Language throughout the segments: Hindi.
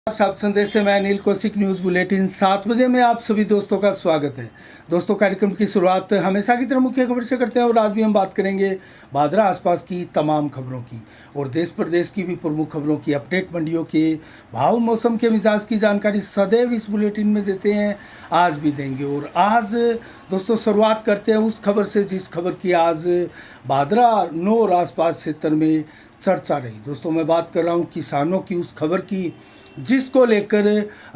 साहब संदेश से मैं अनिल कौशिक न्यूज़ बुलेटिन 7 बजे में आप सभी दोस्तों का स्वागत है। दोस्तों, कार्यक्रम की शुरुआत हमेशा की तरह मुख्य खबर से करते हैं और आज भी हम बात करेंगे भादरा आसपास की तमाम खबरों की और देश प्रदेश की भी प्रमुख खबरों की अपडेट। मंडियों के भाव, मौसम के मिजाज की जानकारी सदैव इस बुलेटिन में देते हैं, आज भी देंगे। और आज दोस्तों शुरुआत करते हैं उस खबर से जिस खबर की आज भादरा नो और आसपास क्षेत्र में चर्चा रही। दोस्तों, मैं बात कर रहा हूँ किसानों की उस खबर की जिसको लेकर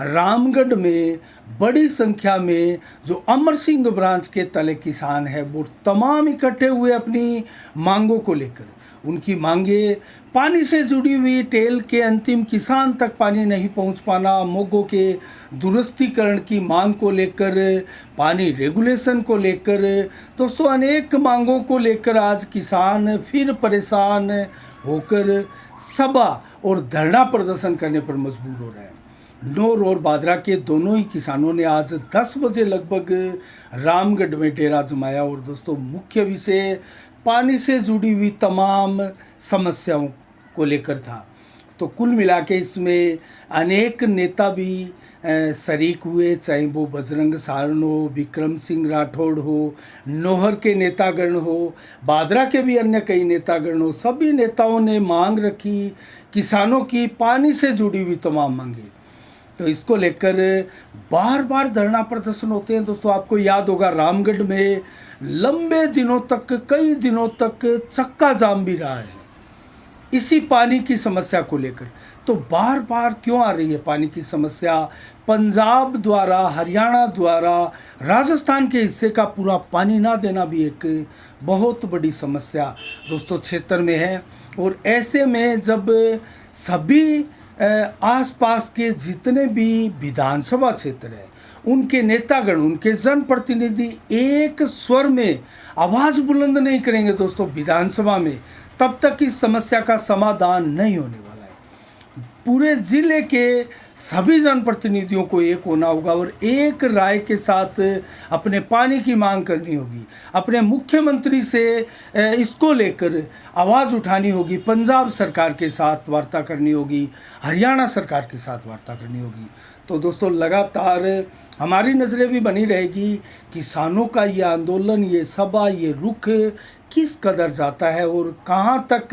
रामगढ़ में बड़ी संख्या में जो अमर सिंह ब्रांच के तले किसान हैं वो तमाम इकट्ठे हुए अपनी मांगों को लेकर। उनकी मांगे पानी से जुड़ी हुई, टेल के अंतिम किसान तक पानी नहीं पहुंच पाना, मोगों के दुरुस्तीकरण की मांग को लेकर, पानी रेगुलेशन को लेकर, दोस्तों अनेक मांगों को लेकर आज किसान फिर परेशान होकर सभा और धरना प्रदर्शन करने पर मजबूर हो रहे हैं। नौर और भादरा के दोनों ही किसानों ने आज 10 बजे लगभग रामगढ़ में डेरा जमाया और दोस्तों मुख्य विषय पानी से जुड़ी हुई तमाम समस्याओं को लेकर था। तो कुल मिला के इसमें अनेक नेता भी शरीक हुए, चाहे वो बजरंग सारण हो, विक्रम सिंह राठौड़ हो, नौहर के नेतागण हो, भादरा के भी अन्य कई नेतागण हो। सभी नेताओं ने मांग रखी किसानों की पानी से जुड़ी हुई तमाम मांगे। तो इसको लेकर बार बार धरना प्रदर्शन होते हैं। दोस्तों, आपको याद होगा रामगढ़ में लंबे दिनों तक, कई दिनों तक चक्का जाम भी रहा है इसी पानी की समस्या को लेकर। तो बार बार क्यों आ रही है पानी की समस्या? पंजाब द्वारा, हरियाणा द्वारा राजस्थान के हिस्से का पूरा पानी ना देना भी एक बहुत बड़ी समस्या दोस्तों क्षेत्र में है। और ऐसे में जब सभी आसपास के जितने भी विधानसभा क्षेत्र हैं उनके नेतागण, उनके जनप्रतिनिधि एक स्वर में आवाज़ बुलंद नहीं करेंगे दोस्तों विधानसभा में, तब तक इस समस्या का समाधान नहीं होने वाला है। पूरे जिले के सभी जनप्रतिनिधियों को एक होना होगा और एक राय के साथ अपने पानी की मांग करनी होगी। अपने मुख्यमंत्री से इसको लेकर आवाज़ उठानी होगी, पंजाब सरकार के साथ वार्ता करनी होगी, हरियाणा सरकार के साथ वार्ता करनी होगी। तो दोस्तों लगातार हमारी नज़रें भी बनी रहेगी किसानों का ये आंदोलन, ये सभा, ये रुख किस कदर जाता है और कहाँ तक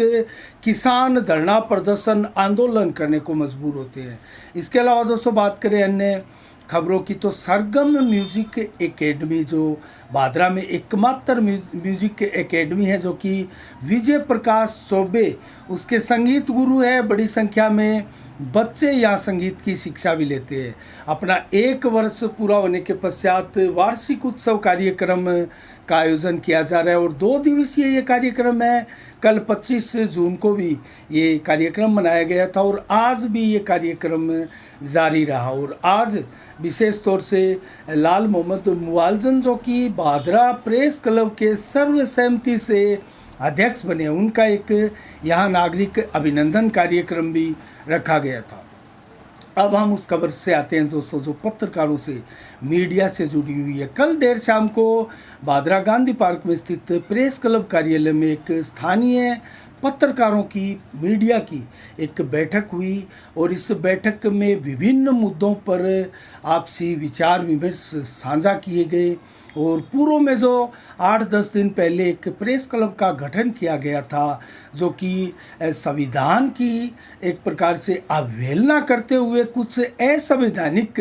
किसान धरना प्रदर्शन आंदोलन करने को मजबूर होते हैं। इसके अलावा दोस्तों बात करें अन्य खबरों की तो सरगम म्यूजिक एकेडमी जो भादरा में एकमात्र म्यूजिक एकेडमी है जो कि विजय प्रकाश चौबे उसके संगीत गुरु है। बड़ी संख्या में बच्चे यहाँ संगीत की शिक्षा भी लेते हैं। अपना 1 वर्ष पूरा होने के पश्चात वार्षिक उत्सव कार्यक्रम का आयोजन किया जा रहा है और 2 दिवसीय ये कार्यक्रम है। कल 25 जून को भी ये कार्यक्रम मनाया गया था और आज भी ये कार्यक्रम जारी रहा। और आज विशेष तौर से लाल मोहम्मद मुआलजन जो कि भादरा प्रेस क्लब के सर्वसहमति से अध्यक्ष बने, उनका एक यहाँ नागरिक अभिनंदन कार्यक्रम भी रखा गया था। अब हम उस खबर से आते हैं दोस्तों जो पत्रकारों से, मीडिया से जुड़ी हुई है। कल देर शाम को भादरा गांधी पार्क में स्थित प्रेस क्लब कार्यालय में एक स्थानीय पत्रकारों की, मीडिया की एक बैठक हुई और इस बैठक में विभिन्न मुद्दों पर आपसी विचार विमर्श साझा किए गए। और पूर्व में जो 8-10 दिन पहले एक प्रेस क्लब का गठन किया गया था जो कि संविधान की एक प्रकार से अवहेलना करते हुए कुछ असंवैधानिक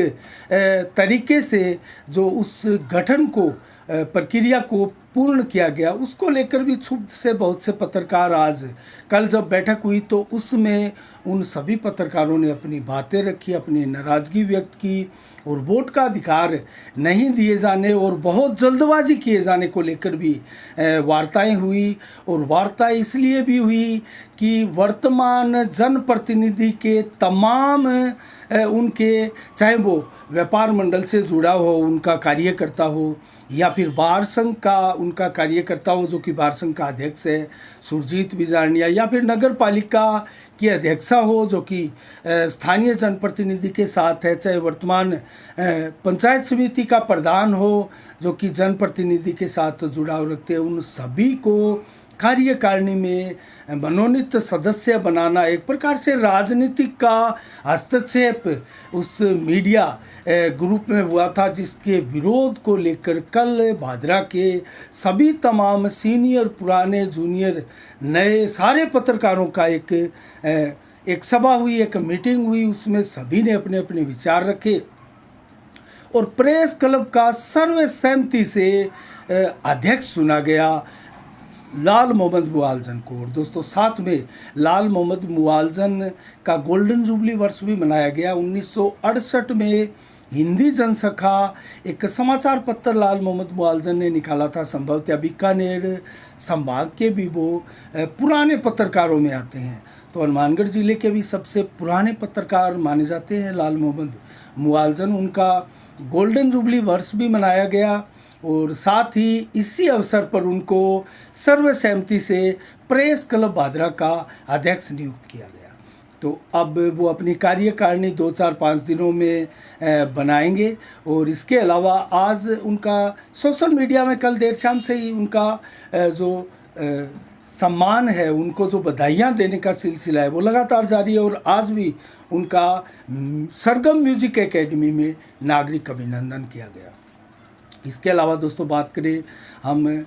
तरीके से जो उस गठन को, प्रक्रिया को पूर्ण किया गया, उसको लेकर भी क्षुब्ध से बहुत से पत्रकार आज कल जब बैठक हुई तो उसमें उन सभी पत्रकारों ने अपनी बातें रखी, अपनी नाराज़गी व्यक्त की और वोट का अधिकार नहीं दिए जाने और बहुत जल्दबाजी किए जाने को लेकर भी वार्ताएं हुई। और वार्ता इसलिए भी हुई कि वर्तमान जनप्रतिनिधि के तमाम उनके, चाहे वो व्यापार मंडल से जुड़ा हो, उनका कार्यकर्ता हो या फिर बार संघ का उनका कार्यकर्ता हो जो कि बार संघ का अध्यक्ष है सुरजीत बिजारनिया, या फिर नगर पालिका की अध्यक्षा हो जो कि स्थानीय जनप्रतिनिधि के साथ है, चाहे वर्तमान पंचायत समिति का प्रधान हो जो कि जनप्रतिनिधि के साथ जुड़ाव रखते हैं, उन सभी को कार्यकारिणी में मनोनीत सदस्य बनाना एक प्रकार से राजनीतिक का हस्तक्षेप उस मीडिया ग्रुप में हुआ था, जिसके विरोध को लेकर कल भादरा के सभी तमाम सीनियर, पुराने, जूनियर, नए सारे पत्रकारों का एक सभा हुई, एक मीटिंग हुई। उसमें सभी ने अपने अपने विचार रखे और प्रेस क्लब का सर्वसम्मति से अध्यक्ष चुना गया लाल मोहम्मद मुआलजन को। और दोस्तों साथ में लाल मोहम्मद मुआलजन का गोल्डन जुबली वर्ष भी मनाया गया। 1968 में हिंदी जनसखा एक समाचार पत्र लाल मोहम्मद मुआलजन ने निकाला था। संभवतः बीकानेर संभाग के भी वो पुराने पत्रकारों में आते हैं, तो हनुमानगढ़ ज़िले के भी सबसे पुराने पत्रकार माने जाते हैं लाल मोहम्मद मुआलजन। उनका गोल्डन जुबली वर्ष भी मनाया गया और साथ ही इसी अवसर पर उनको सर्वसम्मति से प्रेस क्लब भादरा का अध्यक्ष नियुक्त किया गया। तो अब वो अपनी कार्यकारिणी 2-4-5 दिनों में बनाएंगे। और इसके अलावा आज उनका सोशल मीडिया में कल देर शाम से ही उनका जो सम्मान है, उनको जो बधाइयाँ देने का सिलसिला है वो लगातार जारी है। और आज भी उनका सरगम म्यूजिक एकेडमी में नागरिक अभिनंदन किया गया। इसके अलावा दोस्तों बात करें हम,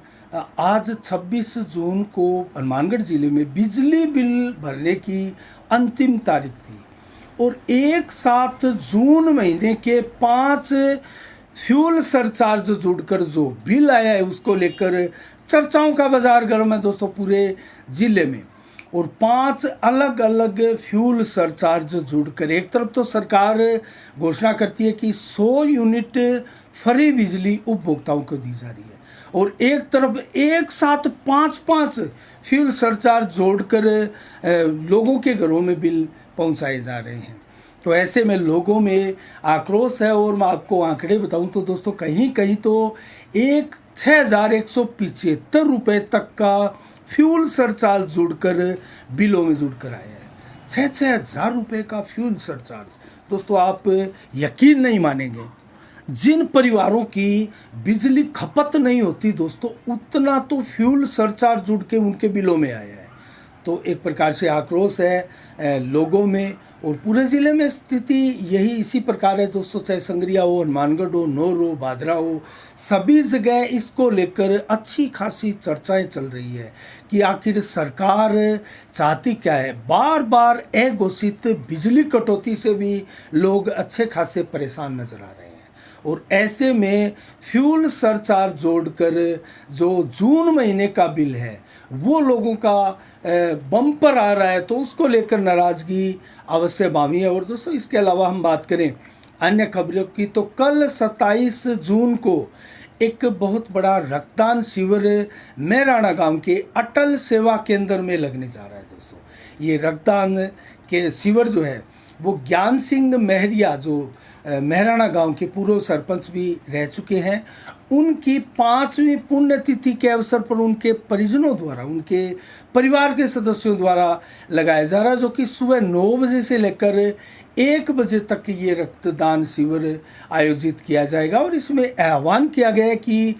आज 26 जून को हनुमानगढ़ ज़िले में बिजली बिल भरने की अंतिम तारीख थी और एक साथ जून महीने के 5 फ्यूल सरचार्ज जुड़कर जो बिल आया है उसको लेकर चर्चाओं का बाजार गर्म है दोस्तों पूरे ज़िले में। और 5 अलग अलग फ्यूल सरचार्ज जुड़कर एक तरफ तो सरकार घोषणा करती है कि 100 यूनिट फ्री बिजली उपभोक्ताओं को दी जा रही है और एक तरफ एक साथ 5-5 फ्यूल सरचार्ज जोड़कर लोगों के घरों में बिल पहुंचाए जा रहे हैं। तो ऐसे में लोगों में आक्रोश है। और मैं आपको आंकड़े बताऊं तो दोस्तों कहीं कहीं तो 6,175 रुपये तक का फ्यूल सरचार्ज जुड़कर बिलों में जुड़कर आया है। 6,000 रुपये का फ्यूल सरचार्ज। दोस्तों आप यकीन नहीं मानेंगे, जिन परिवारों की बिजली खपत नहीं होती दोस्तों, उतना तो फ्यूल सरचार्ज जुड़ के उनके बिलों में आया है। तो एक प्रकार से आक्रोश है लोगों में और पूरे ज़िले में स्थिति यही इसी प्रकार है दोस्तों। चाहे संगरिया हो, हनुमानगढ़ हो, नौर हो, भादरा हो, सभी जगह इसको लेकर अच्छी खासी चर्चाएं चल रही है कि आखिर सरकार चाहती क्या है। बार बार अघोषित बिजली कटौती से भी लोग अच्छे खासे परेशान नजर आ रहे हैं और ऐसे में फ्यूल सरचार्ज जोड़कर जो जून महीने का बिल है वो लोगों का बम्पर आ रहा है, तो उसको लेकर नाराज़गी अवश्य बामी है। और दोस्तों इसके अलावा हम बात करें अन्य खबरों की तो कल 27 जून को एक बहुत बड़ा रक्तदान शिविर मेहराना गांव के अटल सेवा केंद्र में लगने जा रहा है दोस्तों। ये रक्तदान के शिविर जो है वो ज्ञान सिंह मेहरिया जो मेहराना गांव के पूर्व सरपंच भी रह चुके हैं, उनकी 5वीं पुण्यतिथि के अवसर पर उनके परिजनों द्वारा, उनके परिवार के सदस्यों द्वारा लगाया जा रहा है, जो कि सुबह 9 बजे से लेकर 1 बजे तक ये रक्तदान शिविर आयोजित किया जाएगा। और इसमें आह्वान किया गया है कि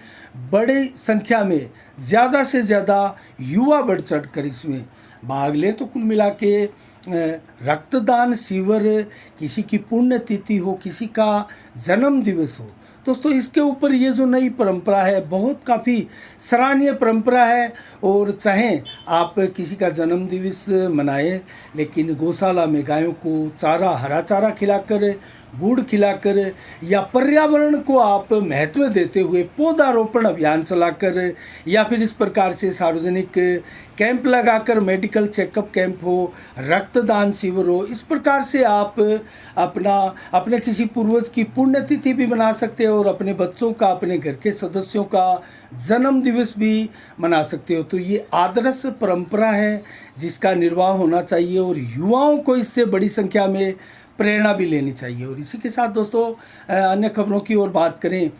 बड़ी संख्या में ज़्यादा से ज़्यादा युवा बढ़ चढ़ कर इसमें भाग लें। तो कुल मिला के रक्तदान शिविर, किसी की पुण्यतिथि हो, किसी का जन्म दिवस हो दोस्तों, इसके ऊपर ये जो नई परंपरा है बहुत काफ़ी सराहनीय परंपरा है। और चाहें आप किसी का जन्म दिवस मनाएं, लेकिन गौशाला में गायों को चारा, हरा चारा खिलाकर, गुड़ खिलाकर या पर्यावरण को आप महत्व देते हुए पौधारोपण अभियान चलाकर या फिर इस प्रकार से सार्वजनिक कैंप लगाकर, मेडिकल चेकअप कैंप हो, रक्तदान शिविर हो, इस प्रकार से आप अपने किसी पूर्वज की पुण्यतिथि भी मना सकते हो और अपने बच्चों का, अपने घर के सदस्यों का जन्म दिवस भी मना सकते हो। तो ये आदर्श परंपरा है जिसका निर्वाह होना चाहिए और युवाओं को इससे बड़ी संख्या में प्रेरणा भी लेनी चाहिए। और इसी के साथ दोस्तों अन्य खबरों की ओर बात करें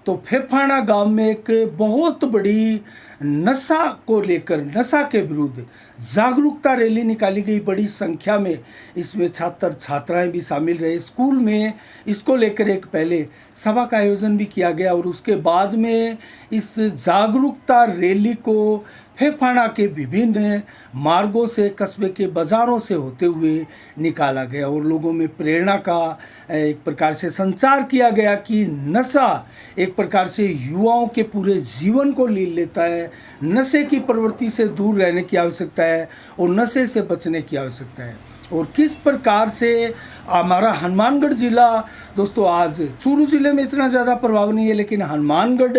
तो फेफाना गांव में एक बहुत बड़ी नशा को लेकर, नशा के विरुद्ध जागरूकता रैली निकाली गई बड़ी संख्या में। इसमें छात्र छात्राएं भी शामिल रहे। स्कूल में इसको लेकर एक पहले सभा का आयोजन भी किया गया और उसके बाद में इस जागरूकता रैली को फेफाना के विभिन्न मार्गों से, कस्बे के बाज़ारों से होते हुए निकाला गया और लोगों में प्रेरणा का एक प्रकार से संचार किया गया कि नशा एक प्रकार से युवाओं के पूरे जीवन को ले लेता है। नशे की प्रवृत्ति से दूर रहने की आवश्यकता है और नशे से बचने की आवश्यकता है। और किस प्रकार से हमारा हनुमानगढ़ ज़िला, दोस्तों आज चूरू ज़िले में इतना ज़्यादा प्रभाव नहीं है, लेकिन हनुमानगढ़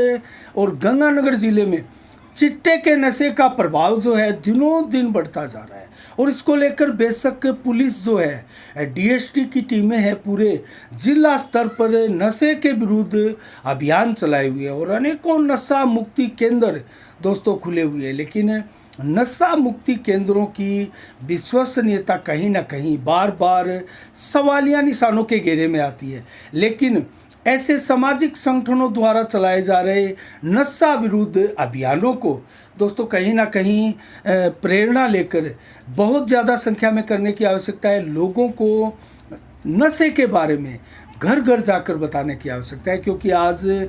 और गंगानगर ज़िले में चिट्टे के नशे का प्रभाव जो है दिनों दिन बढ़ता जा रहा है। और इसको लेकर बेशक पुलिस जो है, डीएसटी की टीमें हैं, पूरे जिला स्तर पर नशे के विरुद्ध अभियान चलाए हुए हैं और अनेकों नशा मुक्ति केंद्र दोस्तों खुले हुए हैं। लेकिन नशा मुक्ति केंद्रों की विश्वसनीयता कहीं ना कहीं बार बार सवालिया निशानों के घेरे में आती है। लेकिन ऐसे सामाजिक संगठनों द्वारा चलाए जा रहे नशा विरुद्ध अभियानों को दोस्तों कहीं ना कहीं प्रेरणा लेकर बहुत ज़्यादा संख्या में करने की आवश्यकता है। लोगों को नशे के बारे में घर घर जाकर बताने की आवश्यकता है, क्योंकि आज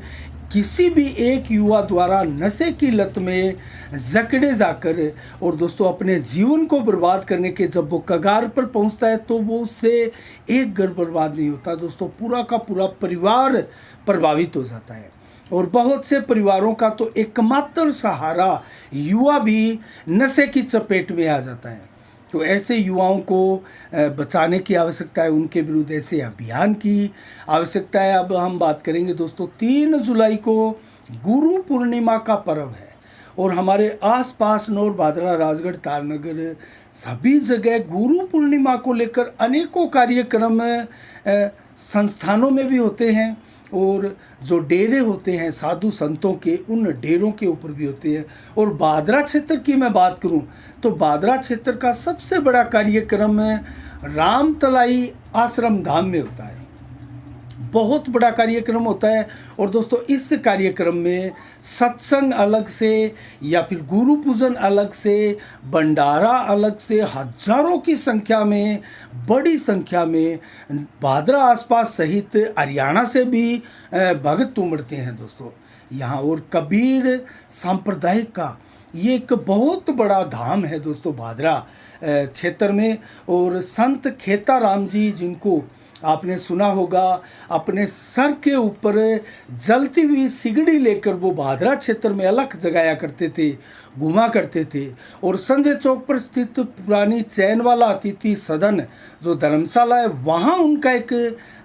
किसी भी एक युवा द्वारा नशे की लत में जकड़े जाकर और दोस्तों अपने जीवन को बर्बाद करने के जब वो कगार पर पहुंचता है तो वो उससे एक घर बर्बाद नहीं होता दोस्तों, पूरा का पूरा परिवार प्रभावित हो जाता है। और बहुत से परिवारों का तो एकमात्र सहारा युवा भी नशे की चपेट में आ जाता है। तो ऐसे युवाओं को बचाने की आवश्यकता है, उनके विरुद्ध ऐसे अभियान की आवश्यकता है। अब हम बात करेंगे दोस्तों 3 जुलाई को गुरु पूर्णिमा का पर्व है और हमारे आसपास नौर बादरा, राजगढ़, तारनगर सभी जगह गुरु पूर्णिमा को लेकर अनेकों कार्यक्रम संस्थानों में भी होते हैं और जो डेरे होते हैं साधु संतों के, उन डेरों के ऊपर भी होते हैं। और बादरा क्षेत्र की मैं बात करूं तो बादरा क्षेत्र का सबसे बड़ा कार्यक्रम रामतलाई आश्रम धाम में होता है, बहुत बड़ा कार्यक्रम होता है। और दोस्तों इस कार्यक्रम में सत्संग अलग से या फिर गुरु पूजन अलग से, भंडारा अलग से, हजारों की संख्या में, बड़ी संख्या में भादरा आसपास सहित हरियाणा से भी भक्त उमड़ते हैं दोस्तों यहाँ। और कबीर सांप्रदायिक का ये एक बहुत बड़ा धाम है दोस्तों भादरा क्षेत्र में। और संत खेताराम जी, जिनको आपने सुना होगा, अपने सर के ऊपर जलती हुई सिगड़ी लेकर वो भादरा क्षेत्र में अलख जगाया करते थे, घुमा करते थे। और संजय चौक पर स्थित पुरानी चैन वाला अतिथि सदन जो धर्मशाला है, वहाँ उनका एक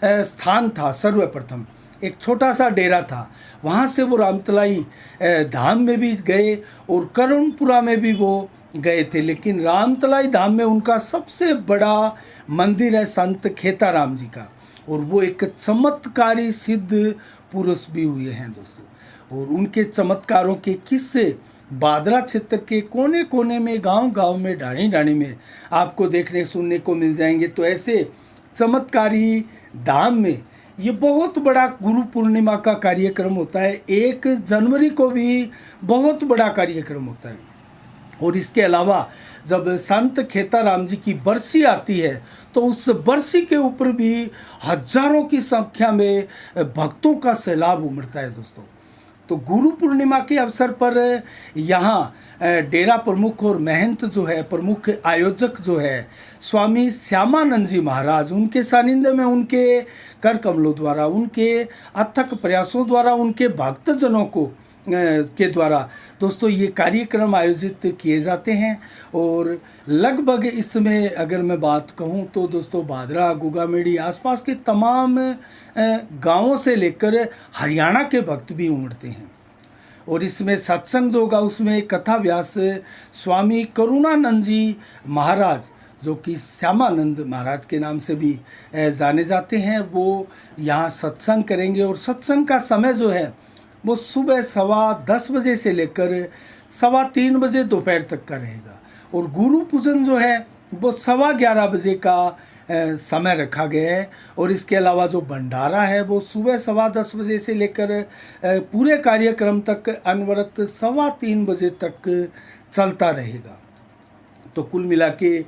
स्थान था। सर्वप्रथम एक छोटा सा डेरा था, वहाँ से वो रामतलाई धाम में भी गए और करुणपुरा में भी वो गए थे। लेकिन रामतलाई धाम में उनका सबसे बड़ा मंदिर है संत खेताराम जी का, और वो एक चमत्कारी सिद्ध पुरुष भी हुए हैं दोस्तों। और उनके चमत्कारों के किस्से बादरा क्षेत्र के कोने कोने में, गांव गांव में, ढाणी ढाणी में आपको देखने सुनने को मिल जाएंगे। तो ऐसे चमत्कारी धाम में ये बहुत बड़ा गुरु पूर्णिमा का कार्यक्रम होता है। 1 जनवरी को भी बहुत बड़ा कार्यक्रम होता है। और इसके अलावा जब संत खेताराम जी की बरसी आती है तो उस बरसी के ऊपर भी हजारों की संख्या में भक्तों का सैलाब उमड़ता है दोस्तों। तो गुरु पूर्णिमा के अवसर पर यहाँ डेरा प्रमुख और महंत जो है, प्रमुख आयोजक जो है स्वामी श्यामानंद जी महाराज, उनके सानिध्य में, उनके कर कमलों द्वारा, उनके अथक प्रयासों द्वारा, उनके भक्तजनों को के द्वारा दोस्तों ये कार्यक्रम आयोजित किए जाते हैं। और लगभग इसमें अगर मैं बात कहूँ तो दोस्तों भादरा, गुगामेड़ी आसपास के तमाम गांवों से लेकर हरियाणा के भक्त भी उमड़ते हैं। और इसमें सत्संग जो होगा उसमें कथा व्यास स्वामी करुणानंद जी महाराज, जो कि श्यामानंद महाराज के नाम से भी जाने जाते हैं, वो यहाँ सत्संग करेंगे। और सत्संग का समय जो है वो सुबह 10:15 बजे से लेकर 3:15 बजे दोपहर तक का रहेगा। और गुरु पूजन जो है वो 11:15 बजे का समय रखा गया है। और इसके अलावा जो भंडारा है वो सुबह 10:15 बजे से लेकर पूरे कार्यक्रम तक अनवरत 3:15 बजे तक चलता रहेगा। तो कुल मिला के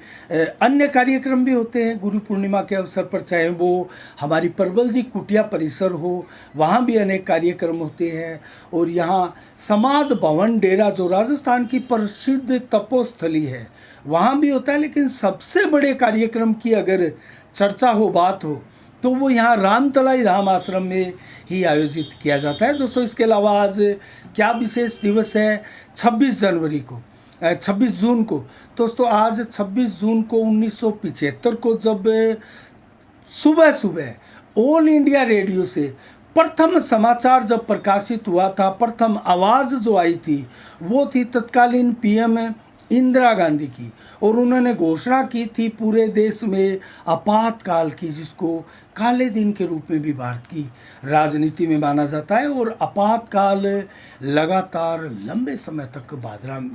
अन्य कार्यक्रम भी होते हैं गुरु पूर्णिमा के अवसर पर, चाहे वो हमारी परवल जी कुटिया परिसर हो, वहाँ भी अनेक कार्यक्रम होते हैं। और यहाँ समाध भवन डेरा जो राजस्थान की प्रसिद्ध तपोस्थली है वहाँ भी होता है। लेकिन सबसे बड़े कार्यक्रम की अगर चर्चा हो, बात हो, तो वो यहाँ रामतलाई धाम आश्रम में ही आयोजित किया जाता है। दोस्तों इसके अलावा आज क्या विशेष दिवस है? 26 जून को। दोस्तों आज 26 जून को 1975 को जब सुबह सुबह ऑल इंडिया रेडियो से प्रथम समाचार जब प्रकाशित हुआ था, प्रथम आवाज़ जो आई थी वो थी तत्कालीन पीएम इंदिरा गांधी की। और उन्होंने घोषणा की थी पूरे देश में आपातकाल की, जिसको काले दिन के रूप में भी भारत की राजनीति में माना जाता है। और आपातकाल लगातार लंबे समय तक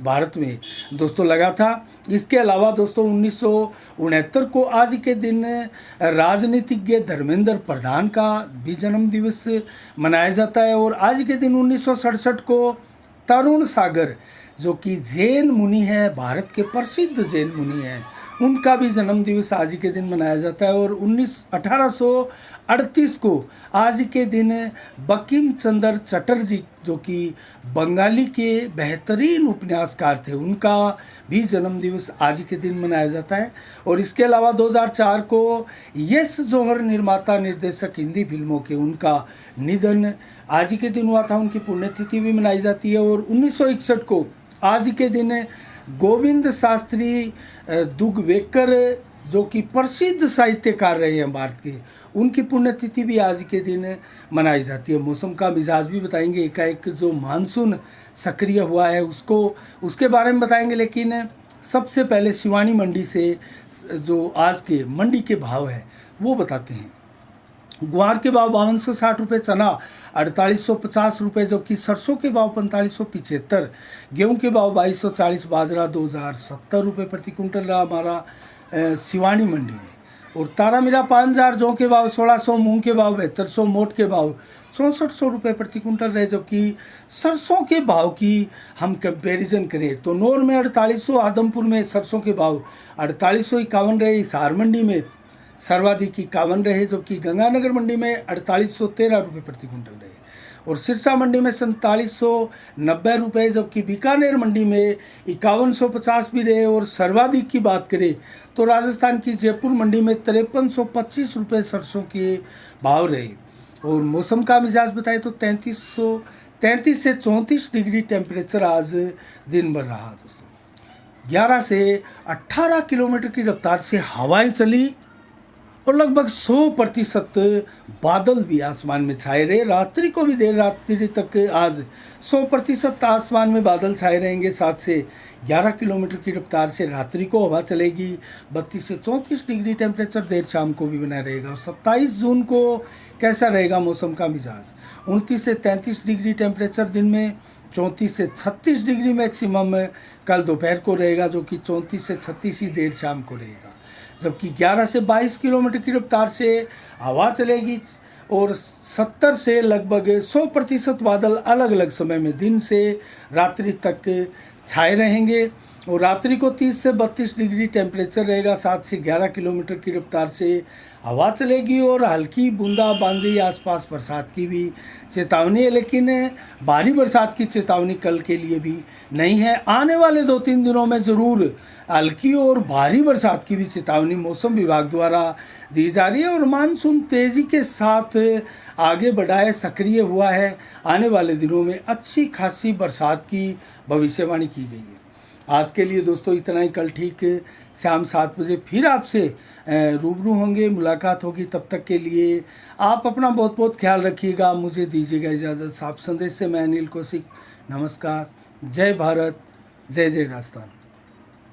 भारत में दोस्तों लगा था। इसके अलावा दोस्तों 1969 को आज के दिन राजनीतिज्ञ धर्मेंद्र प्रधान का भी जन्म दिवस मनाया जाता है। और आज के दिन 1967 को तरुण सागर जो कि जैन मुनि है, भारत के प्रसिद्ध जैन मुनि हैं, उनका भी जन्म दिवस आज के दिन मनाया जाता है। और 1838 को आज के दिन बंकिम चंद्र चटर्जी जो कि बंगाली के बेहतरीन उपन्यासकार थे, उनका भी जन्म दिवस आज के दिन मनाया जाता है। और इसके अलावा 2004 को यश जौहर निर्माता निर्देशक हिंदी फिल्मों के, उनका निधन आज के दिन हुआ था, उनकी पुण्यतिथि भी मनाई जाती है। और 1961 को आज के दिन गोविंद शास्त्री दुगवेकर जो कि प्रसिद्ध साहित्यकार रहे हैं भारत के, उनकी पुण्यतिथि भी आज के दिन मनाई जाती है। मौसम का मिजाज भी बताएंगे, एकाएक जो मानसून सक्रिय हुआ है उसके बारे में बताएंगे। लेकिन सबसे पहले शिवानी मंडी से जो आज के मंडी के भाव है वो बताते हैं। ग्वार के भाव 5260 रुपये, चना 4850 रुपये, जबकि सरसों के भाव 4575, गेहूं के भाव 2240, बाजरा 2070 रुपये प्रति कुंटल रहा हमारा शिवानी मंडी में। और तारा मीरा 5000, जौ के भाव 1600, मूंग के भाव 7200, मोट के भाव 6400 रुपये प्रति कुंटल रहे। जबकि सरसों के भाव की हम कंपैरिजन करें तो नौर में 4800, आदमपुर में सरसों के भाव 4851 रहे, हिसार मंडी में सर्वाधिक 51 रहे, जबकि गंगानगर मंडी में 4813 रुपये प्रति कुंटल रहे। और सिरसा मंडी में 4790 रुपये, जबकि बीकानेर मंडी में 5150 भी रहे। और सर्वाधिक की बात करें तो राजस्थान की जयपुर मंडी में 5325 रुपये सरसों के भाव रहे। और मौसम का मिजाज बताए तो 33 से 34 डिग्री टेम्परेचर आज दिन भर रहा। दोस्तों 11 से 18 किलोमीटर की रफ्तार से हवाएं चली और लगभग 100% बादल भी आसमान में छाए रहे। रात्रि को भी देर रात्रि तक आज 100% आसमान में बादल छाए रहेंगे। 7 से 11 किलोमीटर की रफ्तार से रात्रि को हवा चलेगी। 32 से 34 डिग्री टेम्परेचर देर शाम को भी बना रहेगा। 27 जून को कैसा रहेगा मौसम का मिजाज? 29 से 33 डिग्री टेम्परेचर दिन में, 34 से 36 डिग्री मैक्सिमम कल दोपहर को रहेगा, जो कि 34 से 36 ही देर शाम को रहेगा। जबकि 11 से 22 किलोमीटर की रफ्तार से हवा चलेगी। और 70 से लगभग 100% बादल अलग अलग समय में दिन से रात्रि तक छाए रहेंगे। और रात्रि को 30 से 32 डिग्री टेम्परेचर रहेगा। 7 से 11 किलोमीटर की रफ्तार से हवा चलेगी और हल्की बूंदाबांदी, आसपास बरसात की भी चेतावनी है। लेकिन भारी बरसात की चेतावनी कल के लिए भी नहीं है। आने वाले 2-3 दिनों में ज़रूर हल्की और भारी बरसात की भी चेतावनी मौसम विभाग द्वारा दी जा रही है। और मानसून तेज़ी के साथ आगे बढ़ा है, सक्रिय हुआ है। आने वाले दिनों में अच्छी खासी बरसात की भविष्यवाणी की गई है। आज के लिए दोस्तों इतना ही। कल ठीक शाम 7 बजे फिर आपसे रूबरू होंगे, मुलाकात होगी। तब तक के लिए आप अपना बहुत बहुत ख्याल रखिएगा। मुझे दीजिएगा इजाज़त। साफ संदेश से मैं अनिल कौशिक। नमस्कार। जय भारत, जय जय राजस्थान।